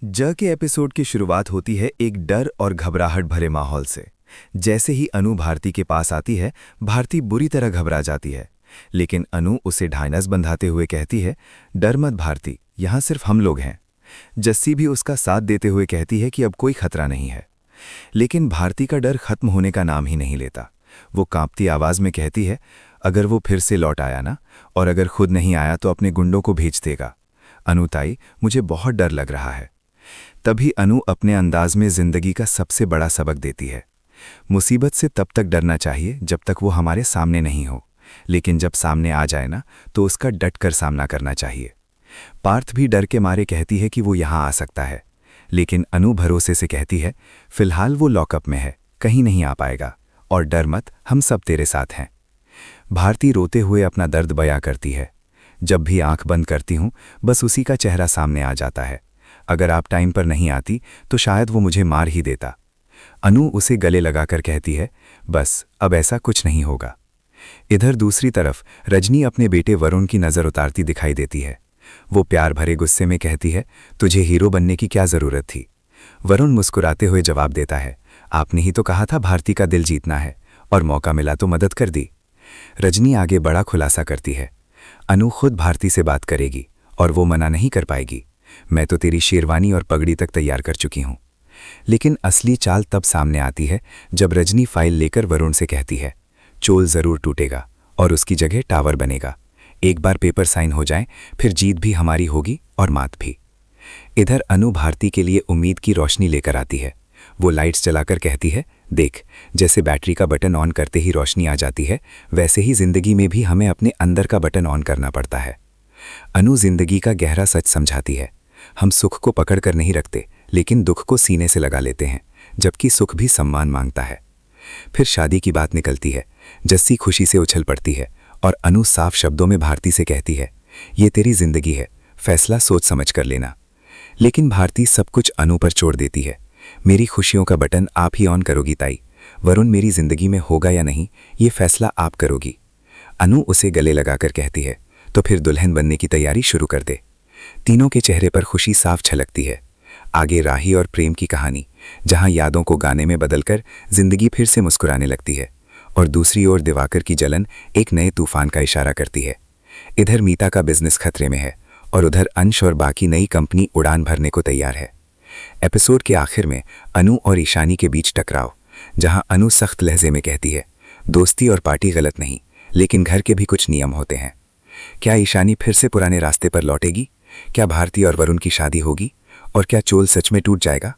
ज के एपिसोड की शुरुआत होती है एक डर और घबराहट भरे माहौल से। जैसे ही अनु भारती के पास आती है, भारती बुरी तरह घबरा जाती है। लेकिन अनु उसे ढाइनस बंधाते हुए कहती है, डर मत भारती, यहाँ सिर्फ हम लोग हैं। जस्सी भी उसका साथ देते हुए कहती है कि अब कोई खतरा नहीं है। लेकिन भारती का डर खत्म होने का नाम ही नहीं लेता। वो कांपती आवाज में कहती है, अगर वो फिर से लौट आया ना, और अगर खुद नहीं आया तो अपने गुंडों को भेज देगा। अनु ताई, मुझे बहुत डर लग रहा है। तभी अनु अपने अंदाज में जिंदगी का सबसे बड़ा सबक देती है। मुसीबत से तब तक डरना चाहिए जब तक वो हमारे सामने नहीं हो, लेकिन जब सामने आ जाए ना तो उसका डट कर सामना करना चाहिए। पार्थ भी डर के मारे कहती है कि वो यहाँ आ सकता है, लेकिन अनु भरोसे से कहती है, फिलहाल वो लॉकअप में है, कहीं नहीं आ पाएगा, और डर मत, हम सब तेरे साथ हैं। भारती रोते हुए अपना दर्द बयां करती है। जब भी आंख बंद करती हूँ बस उसी का चेहरा सामने आ जाता है। अगर आप टाइम पर नहीं आती तो शायद वो मुझे मार ही देता। अनु उसे गले लगाकर कहती है, बस अब ऐसा कुछ नहीं होगा। इधर दूसरी तरफ रजनी अपने बेटे वरुण की नज़र उतारती दिखाई देती है। वो प्यार भरे गुस्से में कहती है, तुझे हीरो बनने की क्या ज़रूरत थी। वरुण मुस्कुराते हुए जवाब देता है, आपने ही तो कहा था भारती का दिल जीतना है, और मौका मिला तो मदद कर दी। रजनी आगे बड़ा खुलासा करती है, अनु खुद भारती से बात करेगी और वो मना नहीं कर पाएगी। मैं तो तेरी शेरवानी और पगड़ी तक तैयार कर चुकी हूँ। लेकिन असली चाल तब सामने आती है जब रजनी फाइल लेकर वरुण से कहती है, चोल ज़रूर टूटेगा और उसकी जगह टावर बनेगा। एक बार पेपर साइन हो जाए फिर जीत भी हमारी होगी और मात भी। इधर अनु भारती के लिए उम्मीद की रोशनी लेकर आती है। वो लाइट्स जलाकर कहती है, देख, जैसे बैटरी का बटन ऑन करते ही रोशनी आ जाती है, वैसे ही जिंदगी में भी हमें अपने अंदर का बटन ऑन करना पड़ता है। अनु जिंदगी का गहरा सच समझाती है, हम सुख को पकड़ कर नहीं रखते, लेकिन दुख को सीने से लगा लेते हैं, जबकि सुख भी सम्मान मांगता है। फिर शादी की बात निकलती है। जस्सी खुशी से उछल पड़ती है और अनु साफ शब्दों में भारती से कहती है, ये तेरी जिंदगी है, फैसला सोच समझ कर लेना। लेकिन भारती सब कुछ अनु पर छोड़ देती है। मेरी खुशियों का बटन आप ही ऑन करोगी ताई। वरुण मेरी जिंदगी में होगा या नहीं, ये फैसला आप करोगी। अनु उसे गले लगाकर कहती है, तो फिर दुल्हन बनने की तैयारी शुरू कर दे। तीनों के चेहरे पर खुशी साफ झलकती है। आगे राही और प्रेम की कहानी, जहां यादों को गाने में बदलकर जिंदगी फिर से मुस्कुराने लगती है, और दूसरी ओर दिवाकर की जलन एक नए तूफान का इशारा करती है। इधर मीता का बिजनेस खतरे में है और उधर अंश और बाकी नई कंपनी उड़ान भरने को तैयार है। एपिसोड के आखिर में अनु और ईशानी के बीच टकराव, जहां अनु सख्त लहजे में कहती है, दोस्ती और पार्टी गलत नहीं, लेकिन घर के भी कुछ नियम होते हैं। क्या ईशानी फिर से पुराने रास्ते पर लौटेगी? क्या भारती और वरुण की शादी होगी? और क्या चोल सच में टूट जाएगा?